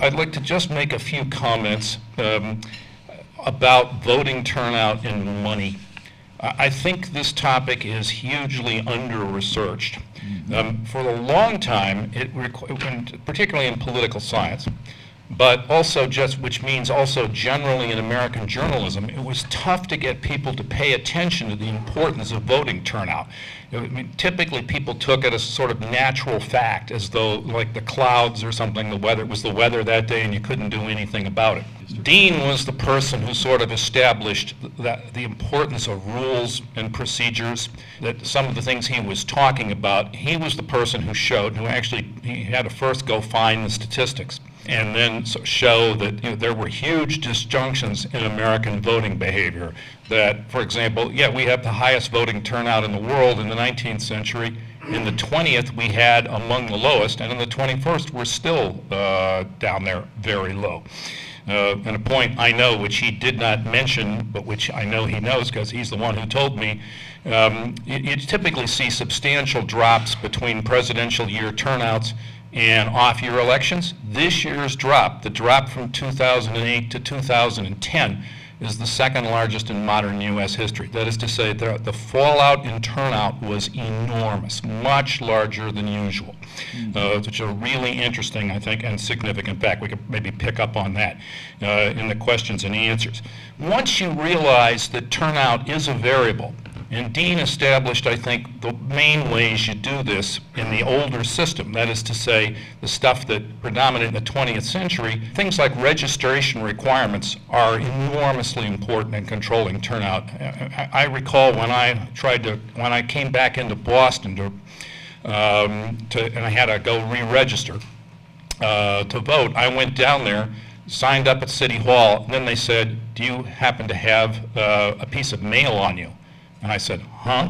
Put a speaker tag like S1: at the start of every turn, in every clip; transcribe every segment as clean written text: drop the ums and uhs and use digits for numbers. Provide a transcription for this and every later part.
S1: I'd like to just make a few comments about voting turnout and money. I think this topic is hugely under-researched. For a long time, particularly in political science, but also which means also generally in American journalism, it was tough to get people to pay attention to the importance of voting turnout. I mean, typically people took it as sort of natural fact, as though like the clouds or something, it was the weather that day and you couldn't do anything about it. Dean was the person who sort of established the importance of rules and procedures, that some of the things he was talking about, he was the person who he had to first go find the statistics and then show that there were huge disjunctions in American voting behavior. That, for example, we have the highest voting turnout in the world in the 19th century. In the 20th, we had among the lowest, and in the 21st, we're still down there very low. And a point I know, which he did not mention, but which I know he knows because he's the one who told me, you typically see substantial drops between presidential year turnouts and off-year elections. This year's drop, the drop from 2008 to 2010, is the second largest in modern U.S. history. That is to say, the fallout in turnout was enormous, much larger than usual, which is a really interesting, I think, and significant fact. We could maybe pick up on that in the questions and answers. Once you realize that turnout is a variable, and Dean established, I think, the main ways you do this in the older system. That is to say, the stuff that predominated in the 20th century, things like registration requirements are enormously important in controlling turnout. I recall when I came back into Boston and I had to go re-register to vote, I went down there, signed up at City Hall, and then they said, "Do you happen to have a piece of mail on you?" And I said, "Huh?"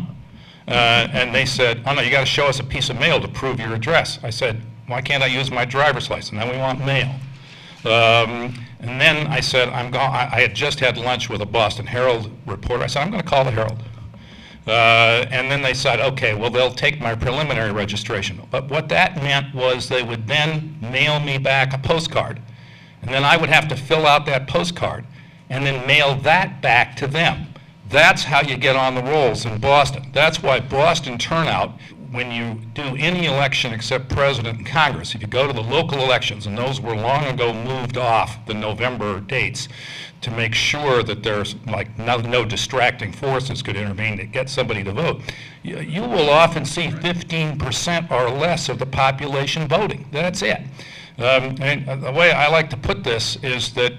S1: And they said, "Oh no, you got to show us a piece of mail to prove your address." I said, "Why can't I use my driver's license? Now we want mail." And then I said, I had just had lunch with a Boston Herald reporter. I said, "I'm going to call the Herald." And then they said, "Okay, well, they'll take my preliminary registration." But what that meant was they would then mail me back a postcard. And then I would have to fill out that postcard and then mail that back to them. That's how you get on the rolls in Boston. That's why Boston turnout, when you do any election except president and Congress, if you go to the local elections, and those were long ago moved off the November dates to make sure that there's like no distracting forces could intervene to get somebody to vote, you will often see 15% or less of the population voting. That's it. And the way I like to put this is that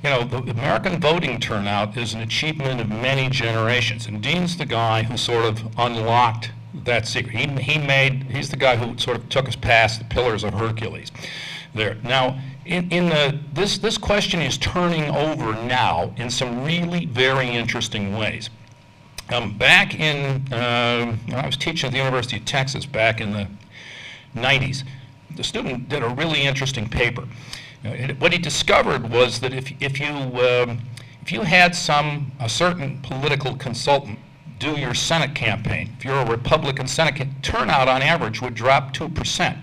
S1: the American voting turnout is an achievement of many generations, and Dean's the guy who sort of unlocked that secret. He's the guy who sort of took us past the pillars of Hercules there. Now, this question is turning over now in some really very interesting ways. Back when I was teaching at the University of Texas back in the 90s, the student did a really interesting paper. What he discovered was that if you had a certain political consultant do your Senate campaign, if you're a Republican Senate, turnout on average would drop 2%.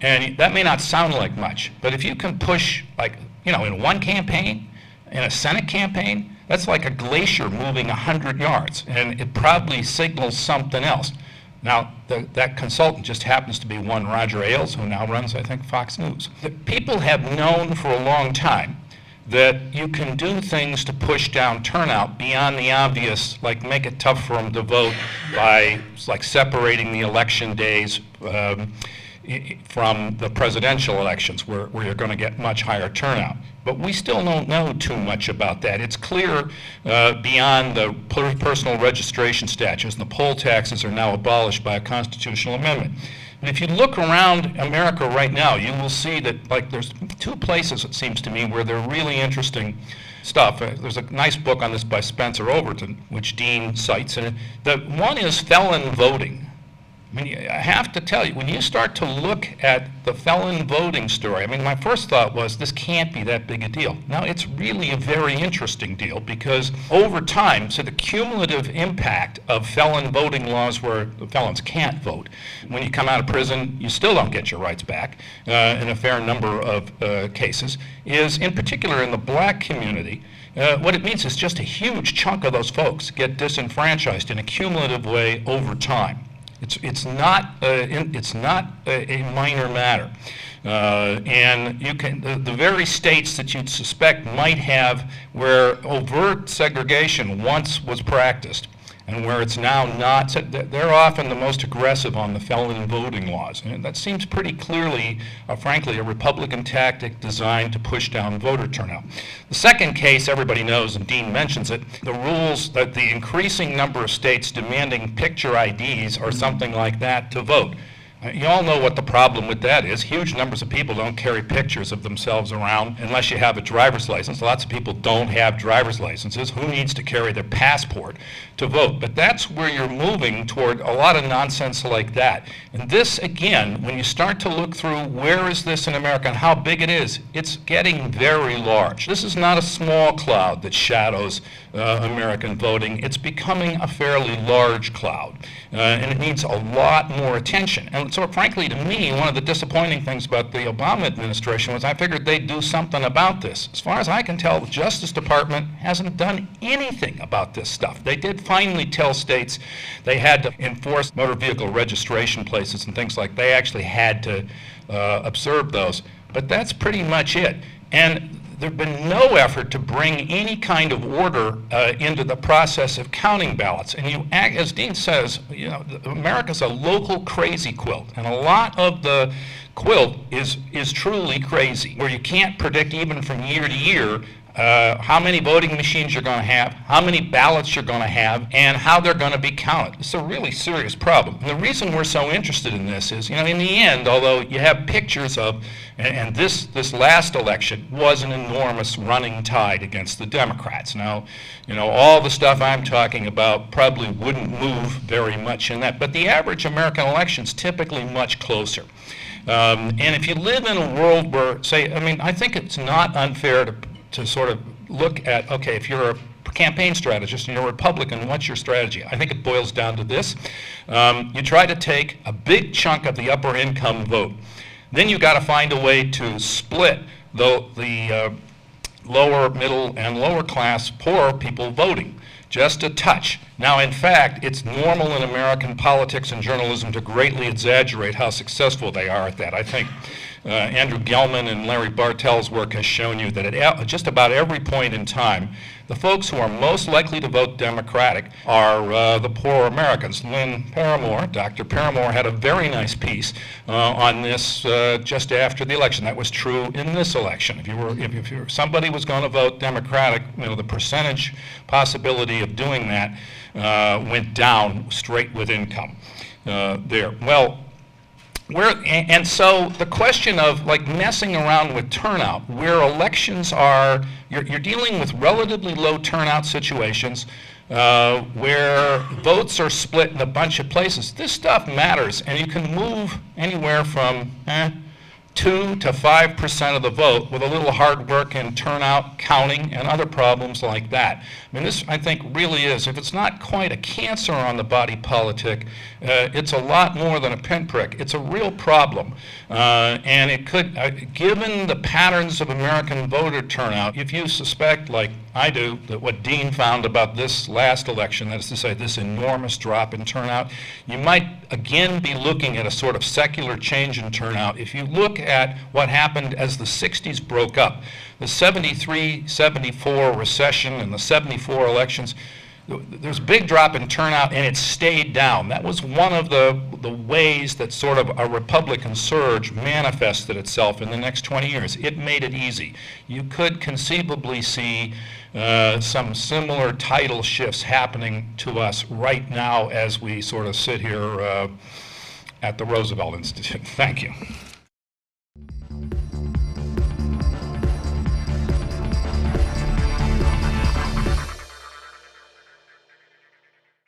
S1: And that may not sound like much, but if you can push, in one campaign, in a Senate campaign, that's like a glacier moving 100 yards, and it probably signals something else. Now, that consultant just happens to be one Roger Ailes, who now runs, I think, Fox News. People have known for a long time that you can do things to push down turnout beyond the obvious, like make it tough for them to vote by separating the election days from the presidential elections where you're going to get much higher turnout. But we still don't know too much about that. It's clear beyond the personal registration statutes, and the poll taxes are now abolished by a constitutional amendment. And if you look around America right now, you will see that there's two places, it seems to me, where they're really interesting stuff. There's a nice book on this by Spencer Overton, which Dean cites. And one is felon voting. I mean, I have to tell you, when you start to look at the felon voting story, I mean, my first thought was this can't be that big a deal. Now, it's really a very interesting deal because over time, so the cumulative impact of felon voting laws where the felons can't vote, when you come out of prison, you still don't get your rights back in a fair number of cases, is in particular in the black community. What it means is just a huge chunk of those folks get disenfranchised in a cumulative way over time. It's not a minor matter, and you can the very states that you'd suspect might have where overt segregation once was practiced, and where it's now not, they're often the most aggressive on the felon voting laws. And that seems pretty clearly, frankly, a Republican tactic designed to push down voter turnout. The second case, everybody knows, and Dean mentions it, the rules that the increasing number of states demanding picture IDs or something like that to vote. You all know what the problem with that is. Huge numbers of people don't carry pictures of themselves around unless you have a driver's license. Lots of people don't have driver's licenses. Who needs to carry their passport to vote? But that's where you're moving toward a lot of nonsense like that. And this, again, when you start to look through where is this in America and how big it is, it's getting very large. This is not a small cloud that shadows American voting. It's becoming a fairly large cloud, and it needs a lot more attention. And so, frankly, to me, one of the disappointing things about the Obama administration was I figured they'd do something about this. As far as I can tell, the Justice Department hasn't done anything about this stuff. They did finally tell states they had to enforce motor vehicle registration places and things like that. They actually had to observe those. But that's pretty much it. And there's been no effort to bring any kind of order into the process of counting ballots. And you act, as Dean says, you know, America's a local crazy quilt, and a lot of the quilt is truly crazy, where you can't predict even from year to year how many voting machines you're going to have, how many ballots you're going to have, and how they're going to be counted. It's a really serious problem. And the reason we're so interested in this is, you know, in the end, although you have pictures of, and this last election was an enormous running tide against the Democrats. Now, you know, all the stuff I'm talking about probably wouldn't move very much in that, but the average American election's typically much closer. And if you live in a world where, say, I mean, I think it's not unfair to sort of look at, okay, if you're a campaign strategist and you're a Republican, what's your strategy? I think it boils down to this. You try to take a big chunk of the upper income vote. Then you've got to find a way to split the lower, middle, and lower class poor people voting, just a touch. Now, in fact, it's normal in American politics and journalism to greatly exaggerate how successful they are at that. I think Andrew Gelman and Larry Bartell's work has shown you that at just about every point in time, the folks who are most likely to vote Democratic are the poor Americans. Lynn Paramore, Dr. Paramore, had a very nice piece on this just after the election. That was true in this election. If somebody was going to vote Democratic, you know, the percentage possibility of doing that went down straight with income there. Well, and so the question of like messing around with turnout, where elections are, you're dealing with relatively low turnout situations where votes are split in a bunch of places. This stuff matters, and you can move anywhere from 2 to 5% of the vote with a little hard work and turnout counting and other problems like that. I mean, this, I think, really is, if it's not quite a cancer on the body politic, it's a lot more than a pinprick. It's a real problem. And it could, given the patterns of American voter turnout, if you suspect, like I do, that what Dean found about this last election, that is to say, this enormous drop in turnout, you might again be looking at a sort of secular change in turnout. If you look at what happened as the 60s broke up, the 73-74 recession and the 74 elections, there's a big drop in turnout, and it stayed down. That was one of the ways that sort of a Republican surge manifested itself in the next 20 years. It made it easy. You could conceivably see some similar tidal shifts happening to us right now as we sort of sit here at the Roosevelt Institute. Thank you.